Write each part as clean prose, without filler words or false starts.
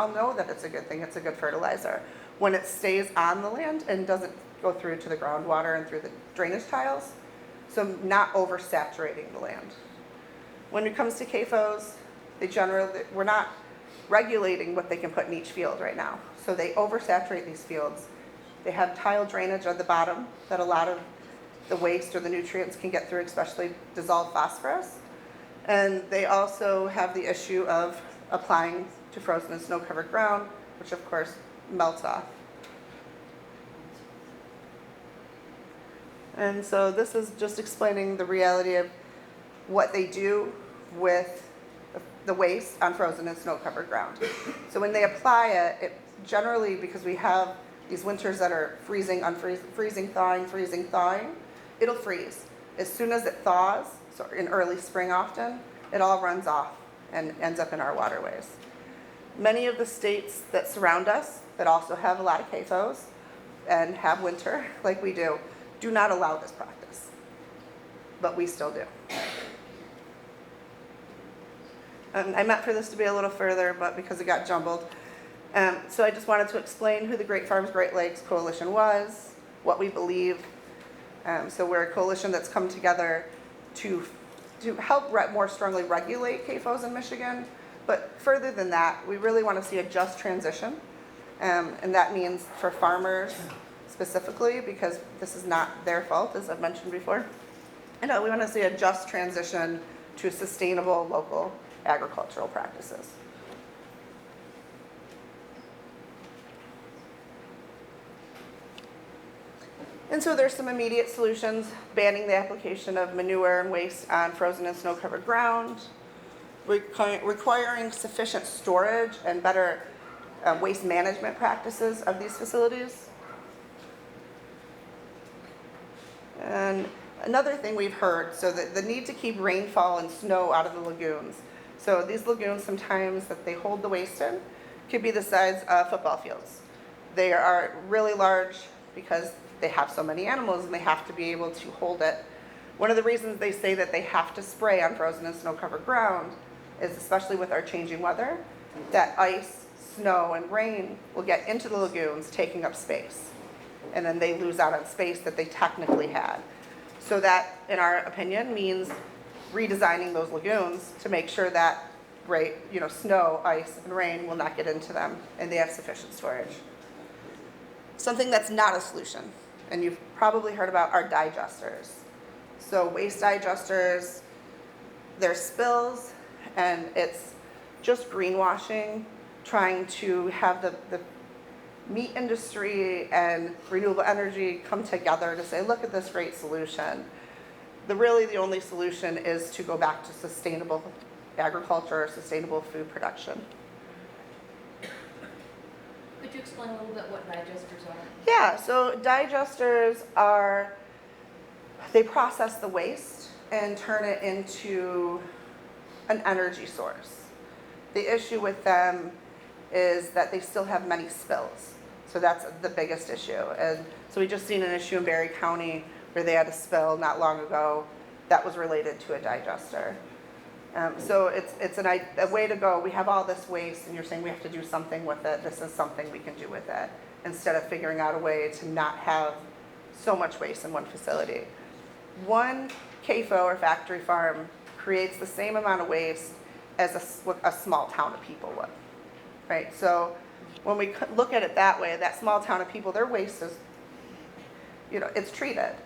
all know that it's a good thing, it's a good fertilizer. When it stays on the land and doesn't go through to the groundwater and through the drainage tiles, so not oversaturating the land. When it comes to CAFOs, we're not regulating what they can put in each field right now. So they oversaturate these fields. They have tile drainage at the bottom that a lot of the waste or the nutrients can get through, especially dissolved phosphorus. And they also have the issue of applying to frozen and snow-covered ground, which of course melts off. And so this is just explaining the reality of what they do with the waste on frozen and snow-covered ground. So when they apply it generally, because we have these winters that are freezing, freezing, thawing, it'll freeze. As soon as it thaws, so in early spring often, it all runs off and ends up in our waterways. Many of the states that surround us, that also have a lot of CAFOs and have winter like we do not allow this practice, but we still do. I meant for this to be a little further, but because it got jumbled. So I just wanted to explain who the Great Farms Great Lakes Coalition was, what we believe. So we're a coalition that's come together to help more strongly regulate CAFOs in Michigan. But further than that, we really want to see a just transition. And that means for farmers specifically, because this is not their fault, as I've mentioned before. And we want to see a just transition to sustainable local agricultural practices. And so there's some immediate solutions: banning the application of manure and waste on frozen and snow-covered ground, requiring sufficient storage and better waste management practices of these facilities. And another thing we've heard, so the need to keep rainfall and snow out of the lagoons. So these lagoons sometimes that they hold the waste in could be the size of football fields. They are really large because they have so many animals and they have to be able to hold it. One of the reasons they say that they have to spray on frozen and snow-covered ground is, especially with our changing weather, that ice, snow, and rain will get into the lagoons, taking up space. And then they lose out on space that they technically had. So that, in our opinion, means redesigning those lagoons to make sure that snow, ice, and rain will not get into them, and they have sufficient storage. Something that's not a solution, and you've probably heard about, are digesters. So waste digesters, they're spills, and it's just greenwashing, trying to have the meat industry and renewable energy come together to say, look at this great solution. Really the only solution is to go back to sustainable agriculture, sustainable food production. Could you explain a little bit what digesters are? Yeah, so digesters they process the waste and turn it into an energy source. The issue with them is that they still have many spills. So that's the biggest issue. And so we just seen an issue in Berry County where they had a spill not long ago that was related to a digester. So it's a way to go. We have all this waste and you're saying we have to do something with it. This is something we can do with it, instead of figuring out a way to not have so much waste in one facility. One CAFO or factory farm creates the same amount of waste as a small town of people would, right? So when we look at it that way, that small town of people, their waste is, it's treated.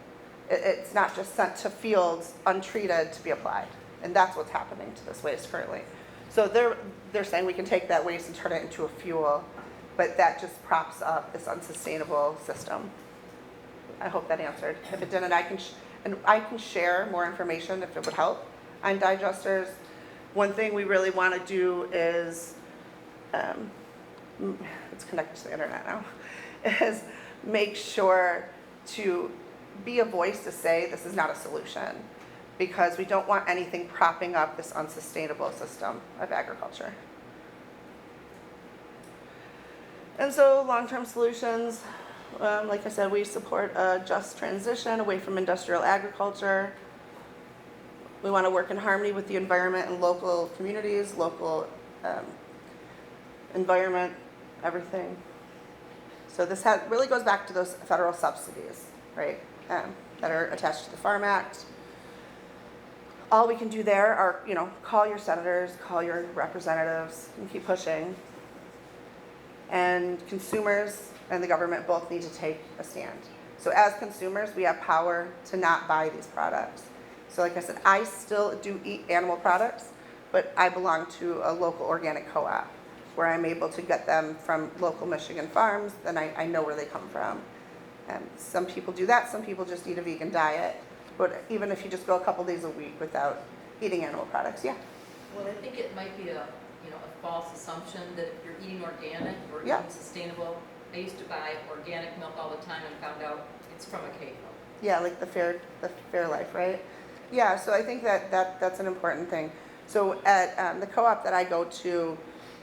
It's not just sent to fields untreated to be applied. And that's what's happening to this waste currently. So they're saying we can take that waste and turn it into a fuel, but that just props up this unsustainable system. I hope that answered. If it didn't, I can share more information if it would help on digesters. One thing we really want to do is, it's connected to the internet now, is make sure to be a voice to say this is not a solution, because we don't want anything propping up this unsustainable system of agriculture. And so long-term solutions, like I said, we support a just transition away from industrial agriculture. We want to work in harmony with the environment and local communities, local environment, everything. So this really goes back to those federal subsidies, right, that are attached to the Farm Act. All we can do there are, call your senators, call your representatives, and keep pushing. And consumers and the government both need to take a stand. So as consumers, we have power to not buy these products. So like I said, I still do eat animal products, but I belong to a local organic co-op where I'm able to get them from local Michigan farms, then I know where they come from. Some people do that, some people just eat a vegan diet, but even if you just go a couple days a week without eating animal products, yeah. Well, I think it might be a false assumption that if you're eating organic or Yeah. eating sustainable. I used to buy organic milk all the time and found out it's from a CAFO. Yeah, like the fair life, right? Yeah, so I think that's an important thing. So at the co-op that I go to,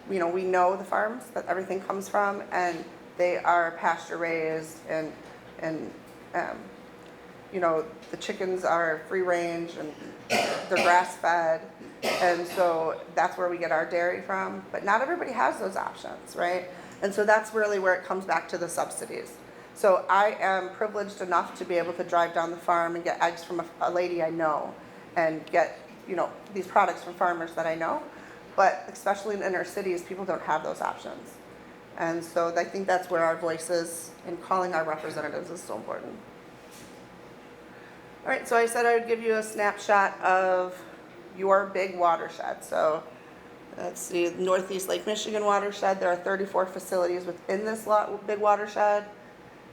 we know the farms that everything comes from, and they are pasture raised, and the chickens are free range and they're grass fed, and so that's where we get our dairy from. But not everybody has those options, right? And so that's really where it comes back to the subsidies. So I am privileged enough to be able to drive down the farm and get eggs from a lady I know, and get these products from farmers that I know. But especially in inner cities, people don't have those options. And so I think that's where our voices and calling our representatives is so important. All right, so I said I would give you a snapshot of your big watershed. So let's see, Northeast Lake Michigan watershed. There are 34 facilities within this big watershed.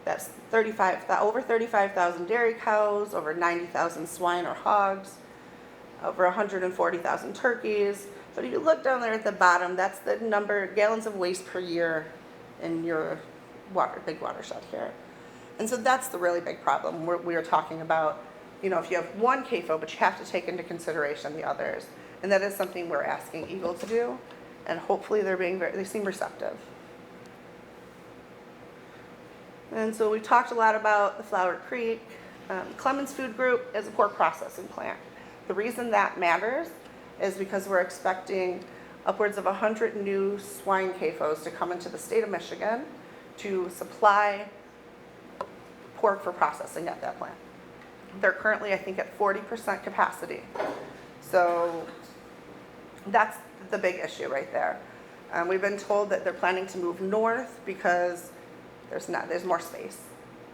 That's over 35,000 dairy cows, over 90,000 swine or hogs, over 140,000 turkeys. But if you look down there at the bottom, that's the number of gallons of waste per year in your big watershed here. And so that's the really big problem we are talking about. If you have one CAFO, but you have to take into consideration the others. And that is something we're asking Eagle to do. And hopefully they seem receptive. And so we talked a lot about the Flower Creek. Clemens Food Group is a pork processing plant. The reason that matters is because we're expecting upwards of 100 new swine CAFOs to come into the state of Michigan to supply pork for processing at that plant. They're currently, I think, at 40% capacity. So that's the big issue right there. We've been told that they're planning to move north because there's more space.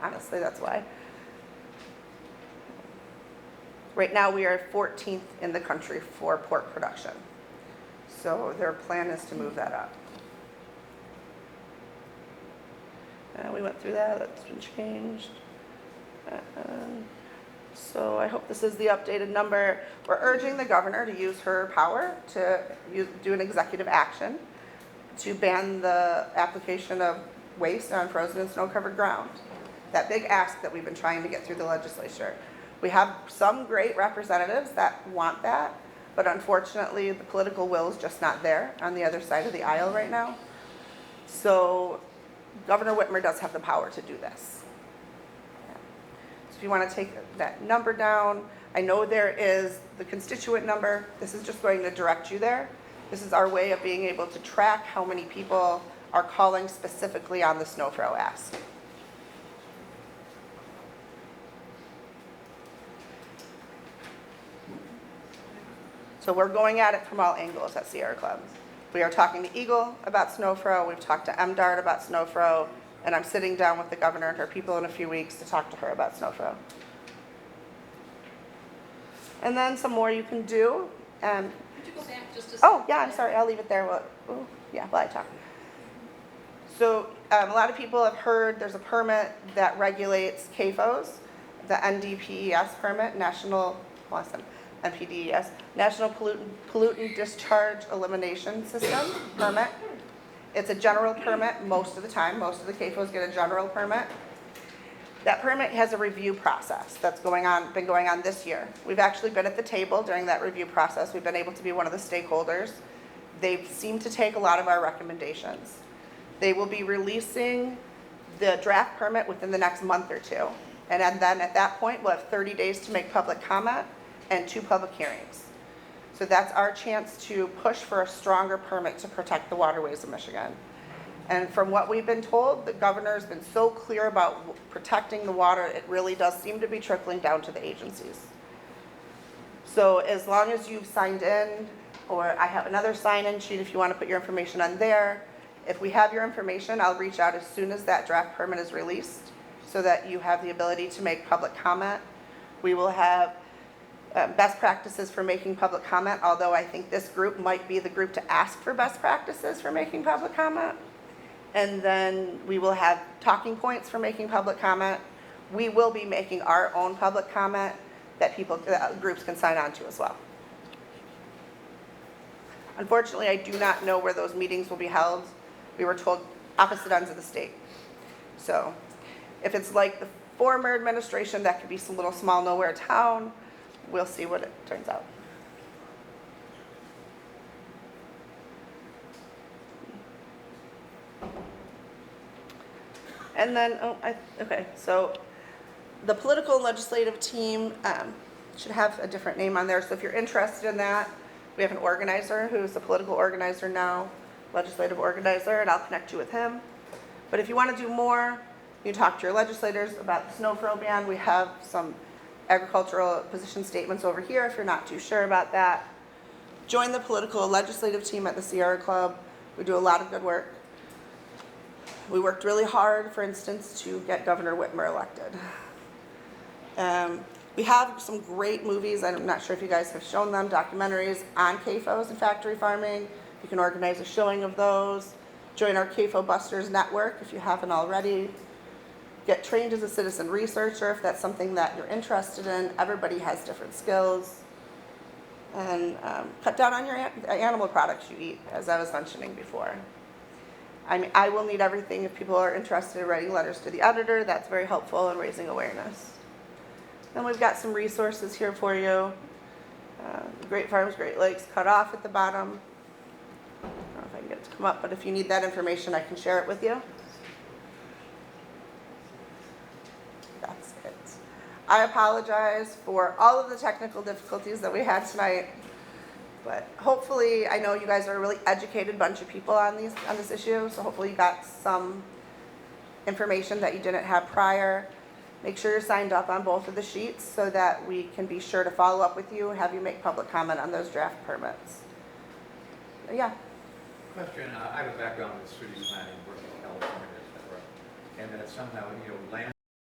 Honestly, that's why. Right now we are 14th in the country for pork production. So their plan is to move that up. We went through that, that's been changed. So I hope this is the updated number. We're urging the governor to use her power to do an executive action to ban the application of waste on frozen and snow-covered ground. That big ask that we've been trying to get through the legislature. We have some great representatives that want that, but unfortunately the political will is just not there on the other side of the aisle right now. So Governor Whitmer does have the power to do this. So if you want to take that number down, I know there is the constituent number. This is just going to direct you there. This is our way of being able to track how many people are calling specifically on the SnowFro ask. So we're going at it from all angles at Sierra Club. We are talking to Eagle about SnowFro, we've talked to MDARD about SnowFro, and I'm sitting down with the governor and her people in a few weeks to talk to her about SnowFro. And then some more you can do. Could you go back just a second? Oh, yeah, I'm sorry, I'll leave it there. While I talk. So a lot of people have heard there's a permit that regulates CAFOs, the NDPES permit, NPDES, National Pollutant Discharge Elimination System permit. It's a general permit most of the time. Most of the CAFOs get a general permit. That permit has a review process that's been going on this year. We've actually been at the table during that review process. We've been able to be one of the stakeholders. They seem to take a lot of our recommendations. They will be releasing the draft permit within the next month or two. And then at that point, we'll have 30 days to make public comment and 2 public hearings. So that's our chance to push for a stronger permit to protect the waterways of Michigan. And from what we've been told, the governor's been so clear about protecting the water, it really does seem to be trickling down to the agencies. So as long as you've signed in, or I have another sign-in sheet if you want to put your information on there. If we have your information, I'll reach out as soon as that draft permit is released so that you have the ability to make public comment. We will have best practices for making public comment, although I think this group might be the group to ask for best practices for making public comment. And then we will have talking points for making public comment. We will be making our own public comment that groups can sign on to as well. Unfortunately, I do not know where those meetings will be held. We were told opposite ends of the state. So if it's like the former administration, that could be some little small nowhere town. We'll see what it turns out. And then, okay, so the political and legislative team should have a different name on there. So if you're interested in that, we have an organizer who's a political organizer now, legislative organizer, and I'll connect you with him. But if you want to do more, you talk to your legislators about the snow throw ban. We have some agricultural position statements over here if you're not too sure about that. Join the political legislative team at the Sierra Club. We do a lot of good work. We worked really hard, for instance, to get Governor Whitmer elected. We have some great movies. I'm not sure if you guys have shown them, documentaries on CAFOs and factory farming. You can organize a showing of those. Join our CAFO Busters network if you haven't already. Get trained as a citizen researcher if that's something that you're interested in. Everybody has different skills. And cut down on your animal products you eat, as I was mentioning before. I will need everything if people are interested in writing letters to the editor. That's very helpful in raising awareness. And we've got some resources here for you. Great Farms, Great Lakes cut off at the bottom. I don't know if I can get it to come up, but if you need that information, I can share it with you. That's it. I apologize for all of the technical difficulties that we had tonight, but hopefully, I know you guys are a really educated bunch of people on this issue, so hopefully you got some information that you didn't have prior. Make sure you're signed up on both of the sheets so that we can be sure to follow up with you and have you make public comment on those draft permits. Yeah. Question, I have a background in city planning, working in California, et cetera, and that somehow, land